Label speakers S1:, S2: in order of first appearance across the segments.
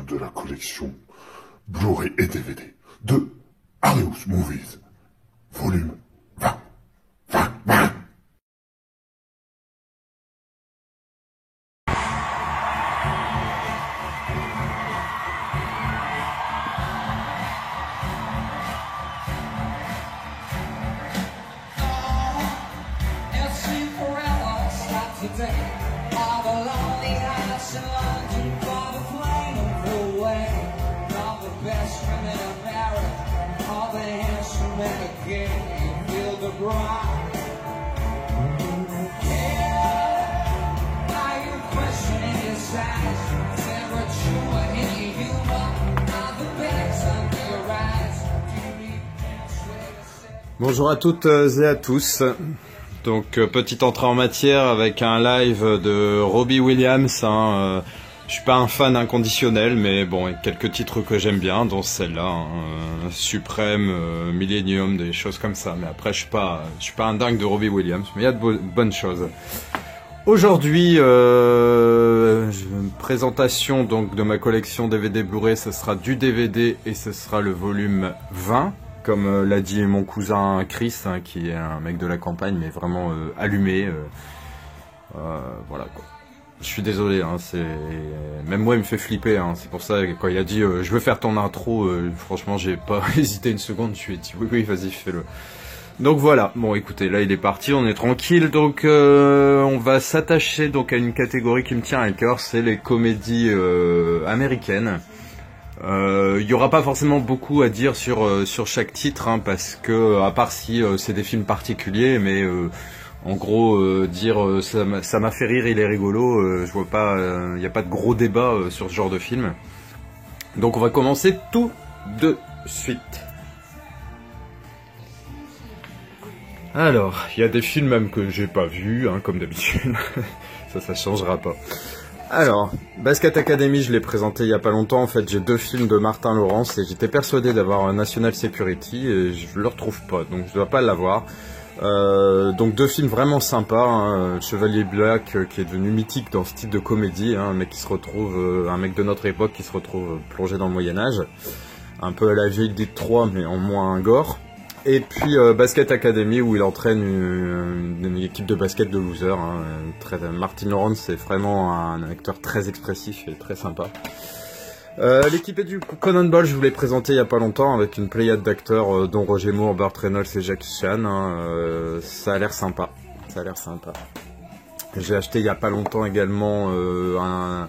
S1: de la collection Blu-ray et DVD de Arius Movies, volume 20.
S2: All the lonely hearts and longing for the flame of the way. All the best women are married, all the handsome men are gay. You feel the grind. Yeah, are you questioning your size? Is there a true or any humor? Are the bags under your eyes? Do you need pants where to say?
S3: Bonjour à toutes et à tous. Donc petite entrée en matière avec un live de Robbie Williams. Je suis pas un fan inconditionnel, mais bon, il y a quelques titres que j'aime bien, dont celle-là, Suprême, Millennium, des choses comme ça. Mais après, je suis pas un dingue de Robbie Williams, mais il y a de bonnes choses. Aujourd'hui, présentation donc de ma collection DVD Blu-ray. Ce sera du DVD et ce sera le volume 20. Comme l'a dit mon cousin Chris, qui est un mec de la campagne, mais vraiment allumé. Voilà quoi. Je suis désolé, même moi il me fait flipper. C'est pour ça que quand il a dit je veux faire ton intro, franchement j'ai pas hésité une seconde. Je lui ai dit oui vas-y fais-le. Donc voilà. Bon écoutez, là il est parti, on est tranquille. Donc on va s'attacher donc à une catégorie qui me tient à cœur, c'est les comédies américaines. Il y aura pas forcément beaucoup à dire sur chaque titre, parce que à part si c'est des films particuliers, mais en gros dire ça m'a fait rire, il est rigolo, je vois pas, il n'y a pas de gros débat sur ce genre de film. Donc on va commencer tout de suite. Alors, il y a des films même que j'ai pas vus, comme d'habitude. ça changera pas. Alors, Basket Academy, je l'ai présenté il y a pas longtemps. En fait, j'ai deux films de Martin Lawrence et j'étais persuadé d'avoir un National Security et je le retrouve pas, donc je dois pas l'avoir. Donc deux films vraiment sympas. Chevalier Black qui est devenu mythique dans ce type de comédie, un mec qui se retrouve, un mec de notre époque qui se retrouve plongé dans le Moyen-Âge, un peu à la vieille des 3 mais en moins gore. Et puis Basket Academy où il entraîne une équipe de basket de losers. Martin Lawrence c'est vraiment un acteur très expressif et très sympa. L'équipe est du Cannonball, je vous l'ai présenté il y a pas longtemps avec une pléiade d'acteurs dont Roger Moore, Burt Reynolds et Jackie Chan. Ça a l'air sympa. J'ai acheté il y a pas longtemps également un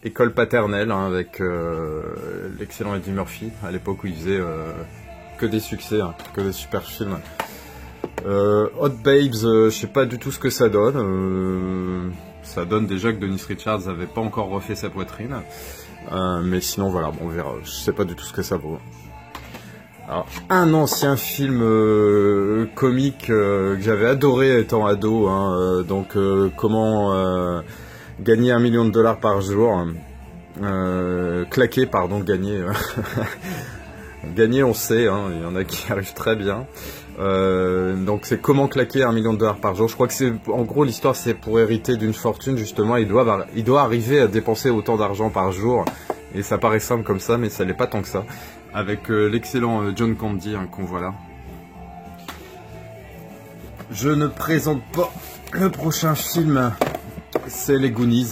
S3: École paternelle avec l'excellent Eddie Murphy à l'époque où il faisait que des succès, que des super films. Hot Babes, je sais pas du tout ce que ça donne. Ça donne déjà que Dennis Richards avait pas encore refait sa poitrine. Mais sinon voilà, bon, on verra. Je sais pas du tout ce que ça vaut. Alors, un ancien film comique que j'avais adoré étant ado. Donc comment gagner $1 million par jour. Gagner. Gagner, on sait, il y en a qui arrivent très bien. Donc c'est comment claquer $1 million par jour. Je crois que c'est, en gros, l'histoire c'est pour hériter d'une fortune justement. Il doit arriver à dépenser autant d'argent par jour. Et ça paraît simple comme ça, mais ça l'est pas tant que ça. Avec l'excellent John Candy qu'on voit là. Je ne présente pas le prochain film. C'est les Goonies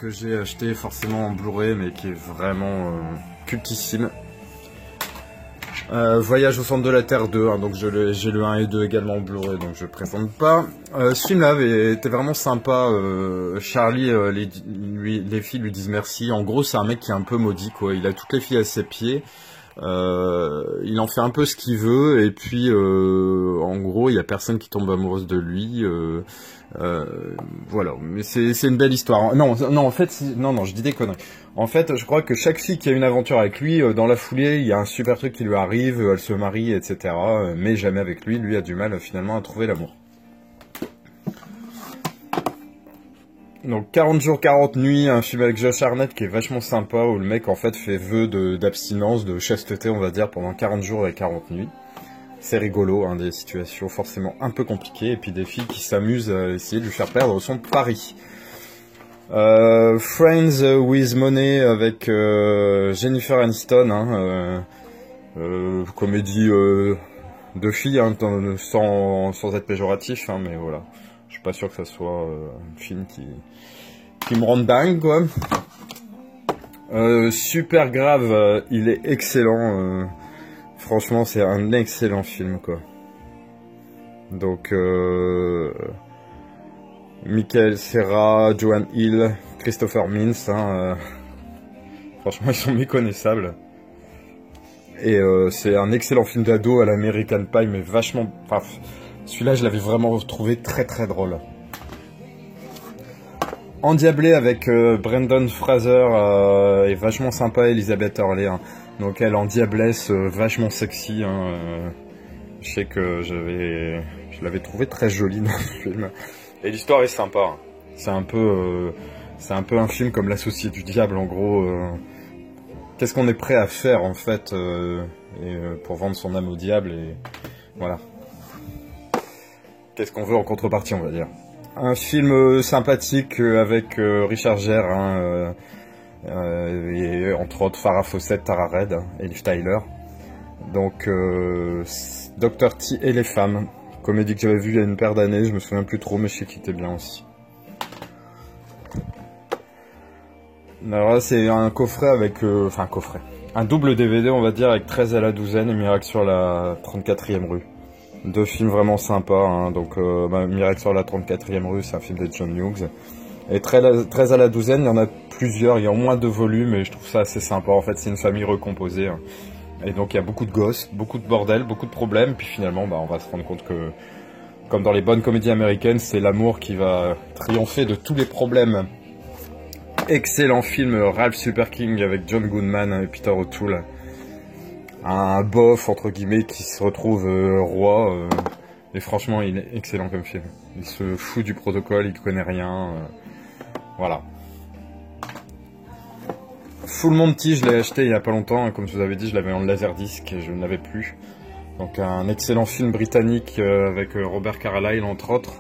S3: que j'ai acheté forcément en Blu-ray, mais qui est vraiment cultissime. Voyage au centre de la Terre 2, donc j'ai le 1 et 2 également en Blu-ray, donc je le présente pas. Ce film-là était vraiment sympa. Charlie, les filles lui disent merci. En gros, c'est un mec qui est un peu maudit, quoi. Il a toutes les filles à ses pieds. Il en fait un peu ce qu'il veut, et puis en gros, il y a personne qui tombe amoureuse de lui. Voilà, mais c'est une belle histoire. Non, en fait, je dis des conneries. En fait, je crois que chaque fille qui a une aventure avec lui, dans la foulée, il y a un super truc qui lui arrive, elle se marie, etc. Mais jamais avec lui. Lui a du mal finalement à trouver l'amour. Donc 40 jours, 40 nuits, un film avec Josh Hartnett qui est vachement sympa, où le mec en fait fait vœu d'abstinence, de chasteté, on va dire, pendant 40 jours et 40 nuits. C'est rigolo, des situations forcément un peu compliquées, et puis des filles qui s'amusent à essayer de lui faire perdre son pari. Friends with Money avec Jennifer Aniston, hein, comédie de filles, hein, sans être péjoratif, hein, mais voilà. Je suis pas sûr que ça soit un film qui me rende dingue, quoi. Super grave, il est excellent. Franchement, c'est un excellent film, quoi. Donc, Michael Cera, Joan Hill, Christopher Mintz, hein, franchement, ils sont méconnaissables. Et c'est un excellent film d'ado à l'American Pie, mais vachement... Enfin, celui-là, je l'avais vraiment trouvé très très drôle. Endiablé avec Brendan Fraser est vachement sympa, Elizabeth Hurley, hein. Donc elle en diablesse vachement sexy, hein. Je sais que je l'avais trouvé très jolie dans le film. Et l'histoire est sympa, hein. C'est un peu un film comme L'Associé du Diable, en gros. Qu'est-ce qu'on est prêt à faire en fait pour vendre son âme au diable, et voilà. Qu'est-ce qu'on veut en contrepartie, on va dire. Un film sympathique avec Richard Gere, hein, et entre autres Farrah Fawcett, Tara Reid, hein, et Liv Tyler. Donc Dr. T et les femmes, comédie que j'avais vue il y a une paire d'années, je me souviens plus trop, mais je sais qu'il était bien aussi. Alors là, c'est un coffret avec... enfin, un coffret. Un double DVD, on va dire, avec 13 à la douzaine et Miracle sur la 34e rue. Deux films vraiment sympas, hein. Donc Miracle sur la 34e rue, c'est un film de John Hughes. Et 13 à la douzaine, il y en a plusieurs, il y a au moins 2 volumes, et je trouve ça assez sympa. En fait, c'est une famille recomposée, hein. Et donc il y a beaucoup de gosses, beaucoup de bordel, beaucoup de problèmes, puis finalement, on va se rendre compte que, comme dans les bonnes comédies américaines, c'est l'amour qui va triompher de tous les problèmes. Excellent film, Ralph Super King avec John Goodman et Peter O'Toole. Un bof, entre guillemets, qui se retrouve roi. Et franchement, il est excellent comme film. Il se fout du protocole, il connaît rien. Voilà. Full Monty, je l'ai acheté il y a pas longtemps. Comme je vous avais dit, je l'avais en laserdisc et je ne l'avais plus. Donc un excellent film britannique avec Robert Carlyle, entre autres.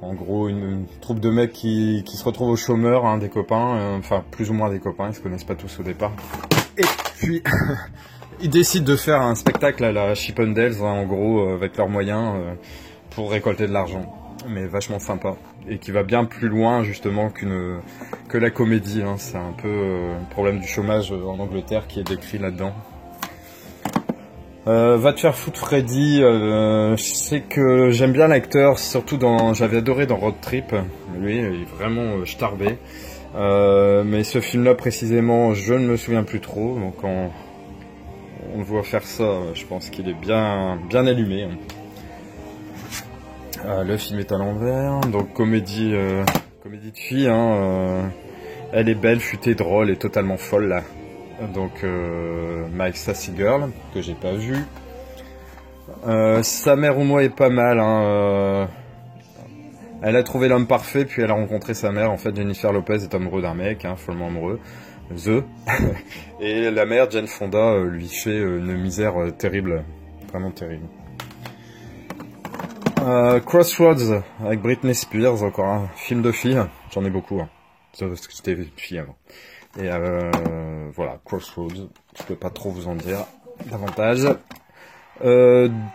S3: En gros, une troupe de mecs qui se retrouvent au chômeur, hein, des copains, enfin plus ou moins des copains, ils se connaissent pas tous au départ. Et puis, ils décident de faire un spectacle à la Chippendales, hein, en gros, avec leurs moyens, pour récolter de l'argent. Mais vachement sympa. Et qui va bien plus loin, justement, que la comédie, hein. C'est un peu le problème du chômage en Angleterre qui est décrit là-dedans. Va te faire foutre Freddy, je sais que j'aime bien l'acteur, surtout j'avais adoré dans Road Trip, lui il est vraiment starbé, mais ce film là précisément je ne me souviens plus trop, donc on le voit faire ça, je pense qu'il est bien allumé. Le film est à l'envers, donc comédie de fille, hein, elle est belle, futée, drôle et totalement folle là. Donc My Sassy Girl, que j'ai pas vu. Sa mère ou moi est pas mal, hein. Elle a trouvé l'homme parfait, puis elle a rencontré sa mère. En fait, Jennifer Lopez est amoureux d'un mec, hein, follement amoureux. Et la mère, Jane Fonda, lui fait une misère terrible. Vraiment terrible. Crossroads, avec Britney Spears, encore un film de filles. J'en ai beaucoup, hein. Parce que j'étais une fille avant. Et voilà, Crossroads, je peux pas trop vous en dire davantage.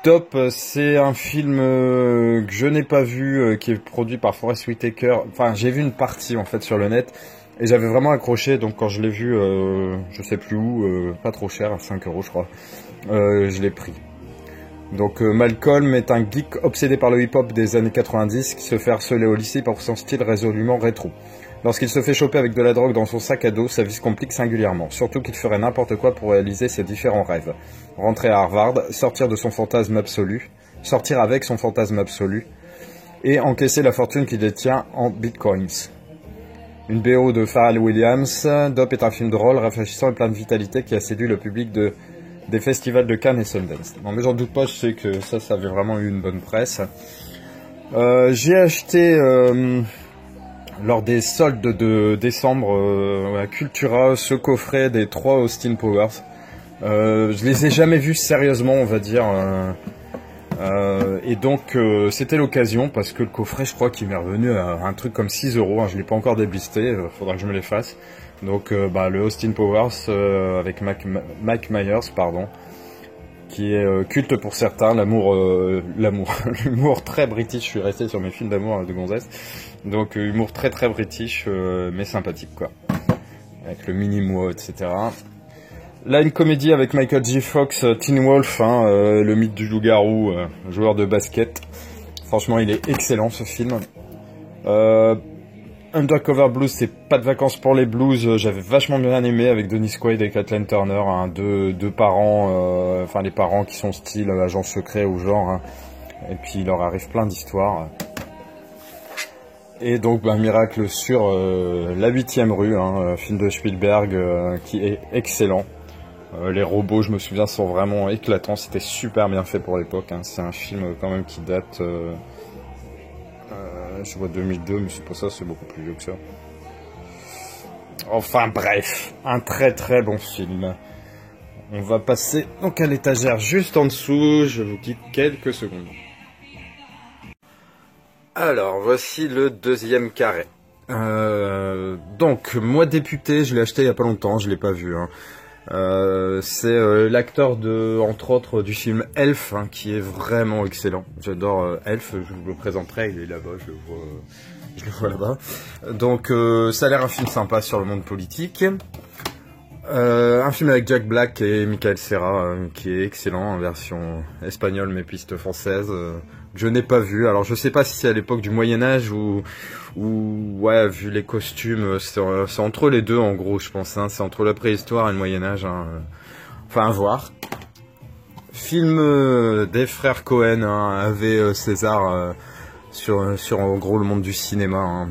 S3: Dope, c'est un film que je n'ai pas vu, qui est produit par Forest Whitaker. Enfin, j'ai vu une partie en fait sur le net, et j'avais vraiment accroché, donc quand je l'ai vu, je sais plus où, pas trop cher, 5 € je crois, je l'ai pris. Donc Malcolm est un geek obsédé par le hip-hop des années 90 qui se fait harceler au lycée pour son style résolument rétro. Lorsqu'il se fait choper avec de la drogue dans son sac à dos, sa vie se complique singulièrement, surtout qu'il ferait n'importe quoi pour réaliser ses différents rêves. Rentrer à Harvard, sortir avec son fantasme absolu, et encaisser la fortune qu'il détient en bitcoins. Une BO de Pharrell Williams, Dope est un film drôle, rafraîchissant et plein de vitalité qui a séduit le public des festivals de Cannes et Sundance. Non mais j'en doute pas, je sais que ça avait vraiment eu une bonne presse. J'ai acheté... lors des soldes de décembre à Cultura, ce coffret des 3 Austin Powers. Je les ai jamais vus sérieusement, on va dire. Et donc c'était l'occasion parce que le coffret, je crois qu'il m'est revenu à un truc comme 6 €. Hein, je l'ai pas encore déblisté, faudra que je me les fasse. Donc le Austin Powers avec Mike Myers, pardon, qui est culte pour certains, l'humour très british. Je suis resté sur mes films d'amour de gonzesse, donc humour très très british, mais sympathique quoi, avec le mini-mot, etc. Là, une comédie avec Michael J. Fox, Teen Wolf, hein, le mythe du loup-garou, joueur de basket. Franchement, il est excellent ce film. Undercover Blues, c'est pas de vacances pour les blues. J'avais vachement bien aimé avec Dennis Quaid et Kathleen Turner, hein, deux parents, enfin les parents qui sont style agents secrets ou genre, hein, et puis il leur arrive plein d'histoires. Et donc, miracle sur La 8e rue, hein, film de Spielberg qui est excellent. Les robots, je me souviens, sont vraiment éclatants. C'était super bien fait pour l'époque. Hein. C'est un film quand même qui date, je vois 2002, mais c'est pas ça, c'est beaucoup plus vieux que ça. Enfin bref, un très très bon film. On va passer donc à l'étagère juste en dessous. Je vous quitte quelques secondes. Alors, voici le deuxième carré. Donc, moi député, je l'ai acheté il y a pas longtemps, je l'ai pas vu. Hein. C'est l'acteur entre autres du film Elf, hein, qui est vraiment excellent. J'adore Elf, je vous le présenterai, il est là-bas, je le vois là-bas. Donc ça a l'air un film sympa sur le monde politique. Un film avec Jack Black et Michael Cera, qui est excellent en version espagnole mais piste française. Je n'ai pas vu, alors je sais pas si c'est à l'époque du Moyen-Âge ou ouais, vu les costumes, c'est entre les deux en gros, je pense, hein, c'est entre la préhistoire et le Moyen-Âge, hein, enfin à voir. Film des frères Cohen, hein, avec César, sur en gros le monde du cinéma, hein.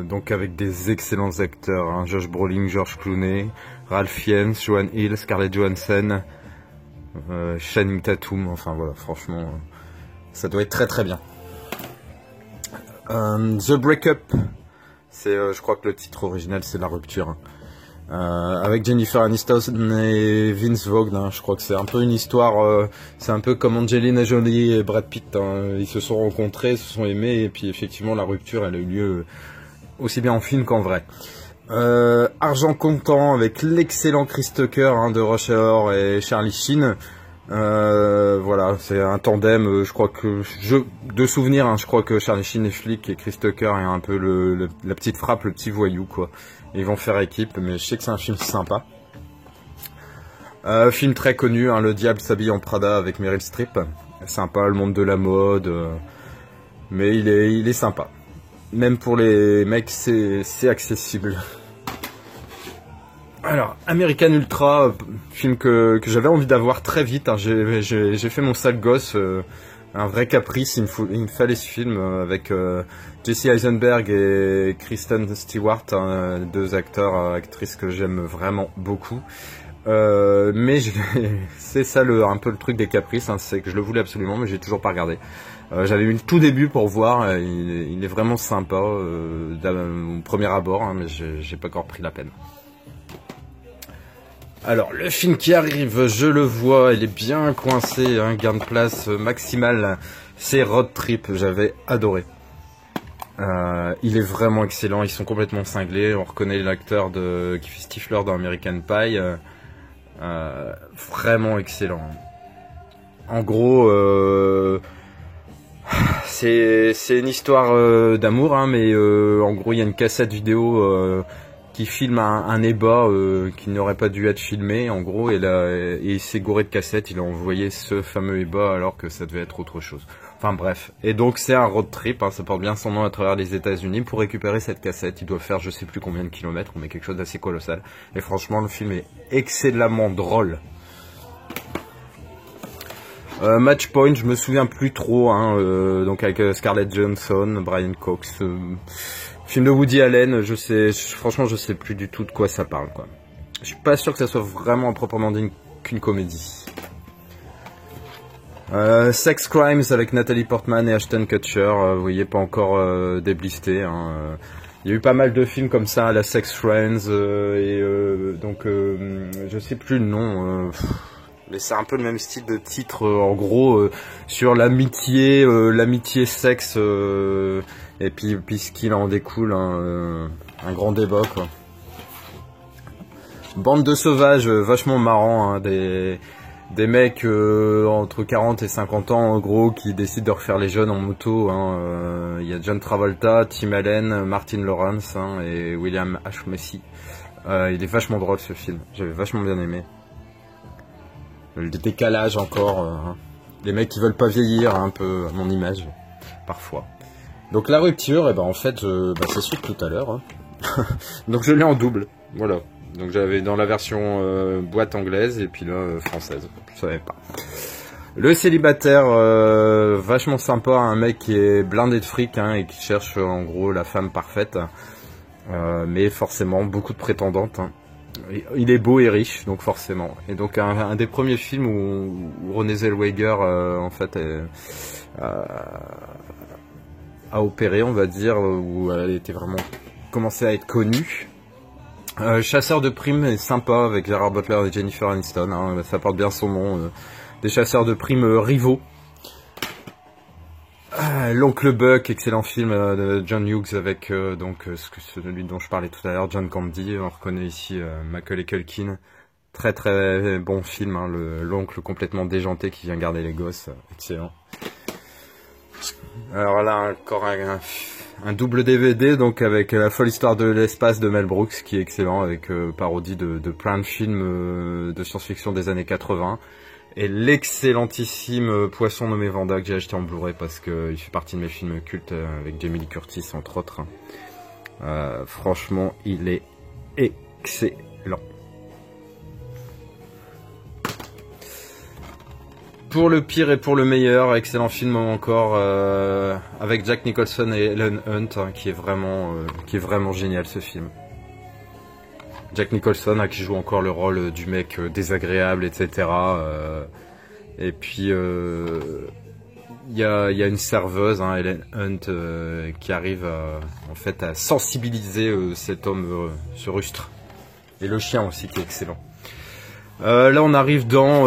S3: Donc avec des excellents acteurs, hein, Josh Brolin, George Clooney, Ralph Fiennes, Joan Hill, Scarlett Johansson, Channing Tatum, enfin voilà, franchement, ça doit être très très bien. The Breakup, c'est, je crois que le titre original c'est La Rupture, hein. Avec Jennifer Aniston et Vince Vaughn, hein. Je crois que c'est un peu une histoire, c'est un peu comme Angelina Jolie et Brad Pitt, hein. Ils se sont rencontrés, se sont aimés, et puis effectivement la rupture elle a eu lieu aussi bien en film qu'en vrai. Argent comptant avec l'excellent Chris Tucker, hein, de Rush Hour et Charlie Sheen. Voilà, c'est un tandem, je crois que de souvenir, hein, je crois que Charlie Sheen est flic et Chris Tucker est un peu la petite frappe, le petit voyou quoi. Ils vont faire équipe, mais je sais que c'est un film sympa. Film très connu, hein, Le Diable s'habille en Prada avec Meryl Streep. Sympa, le monde de la mode, mais il est sympa. Même pour les mecs, c'est accessible. Alors, American Ultra, film que j'avais envie d'avoir très vite, hein. J'ai fait mon sale gosse, un vrai caprice, il me fallait ce film avec Jesse Eisenberg et Kristen Stewart, hein, deux acteurs, actrices que j'aime vraiment beaucoup. Mais c'est ça un peu le truc des caprices, hein, c'est que je le voulais absolument, mais j'ai toujours pas regardé. J'avais eu le tout début pour voir, il est vraiment sympa au premier abord, hein, mais j'ai pas encore pris la peine. Alors, le film qui arrive, je le vois, il est bien coincé, hein, gain de place maximal, c'est Road Trip, j'avais adoré. Il est vraiment excellent, ils sont complètement cinglés, on reconnaît l'acteur qui fait Stifler dans American Pie, vraiment excellent. En gros, c'est une histoire d'amour, hein, mais en gros il y a une cassette vidéo qui filme un ébat qui n'aurait pas dû être filmé, en gros, et il s'est gouré de cassette, il a envoyé ce fameux ébat alors que ça devait être autre chose. Enfin bref, et donc c'est un road trip, hein, ça porte bien son nom à travers les États-Unis. Pour récupérer cette cassette, il doit faire je sais plus combien de kilomètres, mais quelque chose d'assez colossal. Et franchement, le film est excellemment drôle. Match Point, je me souviens plus trop, hein, donc avec Scarlett Johansson, Brian Cox. Film de Woody Allen, franchement je sais plus du tout de quoi ça parle, quoi. Je suis pas sûr que ça soit vraiment proprement digne qu'une comédie. Sex Crimes avec Natalie Portman et Ashton Kutcher, vous voyez, pas encore déblisté, hein. Il y a eu pas mal de films comme ça, à la Sex Friends, donc je sais plus le nom, Mais c'est un peu le même style de titre, en gros, sur l'amitié, l'amitié sexe, et puis ce qu'il en découle, hein, un grand débat, quoi. Bande de sauvages, vachement marrant, hein, des mecs entre 40 et 50 ans, en gros, qui décident de refaire les jeunes en moto. Hein. Y a John Travolta, Tim Allen, Martin Lawrence, hein, et William H. Macy. Il est vachement drôle, ce film. J'avais vachement bien aimé. Le décalage encore. Hein. Les mecs qui veulent pas vieillir, hein, un peu à mon image, parfois. Donc la rupture, eh ben, en fait, c'est sûr tout à l'heure. Hein. Donc je l'ai en double. Voilà. Donc j'avais dans la version boîte anglaise et puis là française, je savais pas. Le célibataire, vachement sympa, un mec qui est blindé de fric, hein, et qui cherche en gros la femme parfaite, mais forcément beaucoup de prétendantes. Hein. Il est beau et riche, donc forcément. Et donc un des premiers films où Renée Zellweger en fait a opéré, on va dire, où elle était vraiment commencé à être connue. Chasseur de primes est sympa avec Gerard Butler et Jennifer Aniston, hein, ça porte bien son nom. Des chasseurs de primes rivaux. L'Oncle Buck, excellent film de John Hughes avec celui dont je parlais tout à l'heure, John Candy. On reconnaît ici Macaulay Culkin. Très très bon film, hein, l'oncle complètement déjanté qui vient garder les gosses. Excellent. Alors là encore un double DVD, donc avec La folle histoire de l'espace de Mel Brooks, qui est excellent, avec parodie de plein de films de science-fiction des années 80. Et l'excellentissime Poisson nommé Vanda, que j'ai acheté en Blu-ray parce qu'il fait partie de mes films cultes, avec Jamie Lee Curtis entre autres. Franchement, il est excellent. Pour le pire et pour le meilleur, excellent film encore, avec Jack Nicholson et Helen Hunt, hein, qui est vraiment génial, ce film. Jack Nicholson, hein, qui joue encore le rôle du mec désagréable, etc. Et puis il y a une serveuse, hein, Helen Hunt, qui arrive en fait à sensibiliser cet homme, ce rustre. Et le chien aussi, qui est excellent. Là, on arrive dans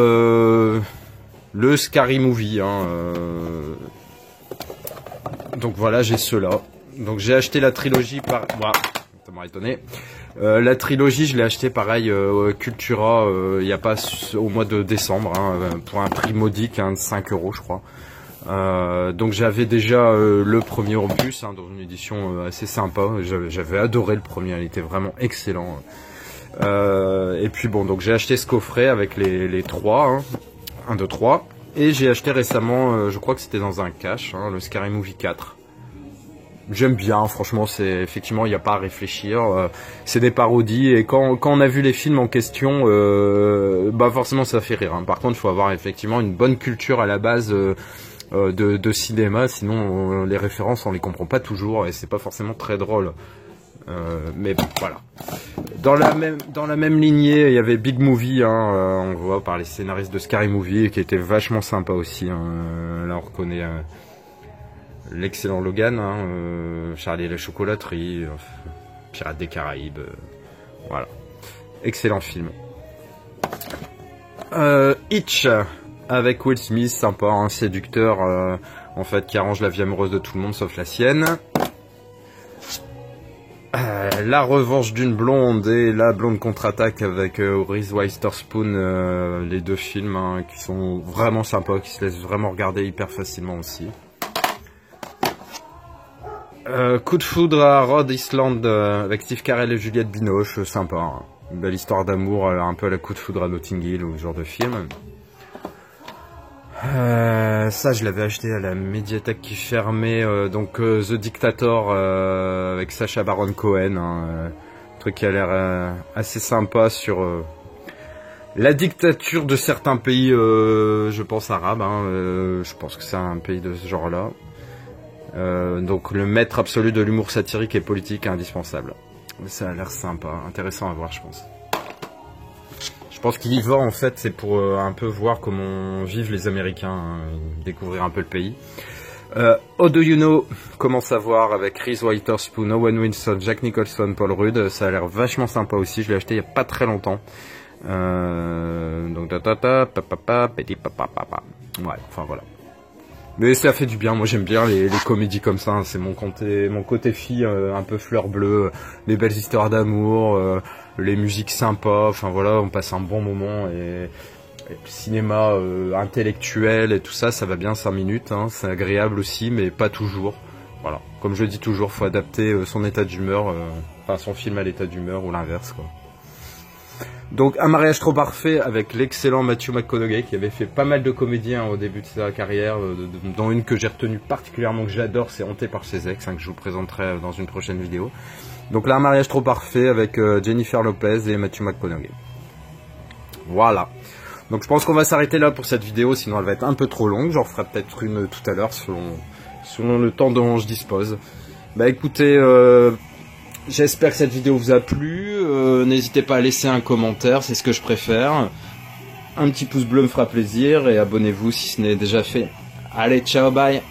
S3: le Scary Movie, hein, donc voilà, j'ai ceux-là. Donc j'ai acheté la trilogie par... Voilà, ça m'a étonné. La trilogie, je l'ai acheté pareil Cultura, il n'y a pas au mois de décembre, hein, pour un prix modique, hein, de 5 € je crois. Donc j'avais déjà le premier opus, hein, dans une édition assez sympa. J'avais adoré le premier, il était vraiment excellent. Et puis bon, donc j'ai acheté ce coffret avec les 3, hein. 1, 2, 3. Et j'ai acheté récemment, je crois que c'était dans un cash, hein, le Scary Movie 4. J'aime bien, franchement, c'est effectivement, il n'y a pas à réfléchir. C'est des parodies, et quand on a vu les films en question, forcément ça fait rire. Hein. Par contre, il faut avoir effectivement une bonne culture à la base de cinéma, sinon les références on les comprend pas toujours et c'est pas forcément très drôle. Mais bon, voilà. Dans la même lignée, il y avait Big Movie, hein, on voit par les scénaristes de Scary Movie, qui était vachement sympa aussi. Hein. Là, on reconnaît l'excellent Logan, hein, Charlie et la chocolaterie, Pirates des Caraïbes, voilà. Excellent film. Hitch, avec Will Smith, sympa, un séducteur, en fait, qui arrange la vie amoureuse de tout le monde, sauf la sienne. La revanche d'une blonde et La blonde contre-attaque avec Reese Witherspoon, les deux films, hein, qui sont vraiment sympas, qui se laissent vraiment regarder hyper facilement aussi. Coup de foudre à Rhode Island avec Steve Carell et Juliette Binoche, sympa, hein. Une belle histoire d'amour, un peu à la Coup de foudre à Notting Hill ou ce genre de film. Ça, je l'avais acheté à la médiathèque qui fermait, donc The Dictator avec Sacha Baron Cohen, hein, truc qui a l'air assez sympa sur la dictature de certains pays, je pense arabes, hein, je pense que c'est un pays de ce genre-là. Donc le maître absolu de l'humour satirique et politique est indispensable. Ça a l'air sympa, intéressant à voir, je pense. Je pense qu'il y va en fait, c'est pour un peu voir comment vivent les Américains, hein, découvrir un peu le pays. How Do You Know, comment savoir, avec Reese Witherspoon, Owen Wilson, Jack Nicholson, Paul Rudd, ça a l'air vachement sympa aussi, je l'ai acheté il n'y a pas très longtemps. Donc petit papa. Ouais, enfin voilà. Mais ça fait du bien, moi j'aime bien les comédies comme ça, hein. C'est mon côté fille, un peu fleur bleue, les belles histoires d'amour, les musiques sympas, enfin voilà, on passe un bon moment et le cinéma intellectuel et tout ça, ça va bien 5 minutes, hein. C'est agréable aussi, mais pas toujours. Voilà, comme je dis toujours, faut adapter son état d'humeur, enfin son film à l'état d'humeur ou l'inverse, quoi. Donc Un mariage trop parfait avec l'excellent Matthew McConaughey qui avait fait pas mal de comédies au début de sa carrière, dont une que j'ai retenue particulièrement, que j'adore, c'est Hanté par ses ex, que je vous présenterai dans une prochaine vidéo. Donc là Un mariage trop parfait avec Jennifer Lopez et Matthew McConaughey. Voilà. Donc je pense qu'on va s'arrêter là pour cette vidéo, sinon elle va être un peu trop longue, j'en ferai peut-être une tout à l'heure selon le temps dont je dispose. Bah écoutez, j'espère que cette vidéo vous a plu, n'hésitez pas à laisser un commentaire, c'est ce que je préfère. Un petit pouce bleu me fera plaisir et abonnez-vous si ce n'est déjà fait. Allez, ciao, bye!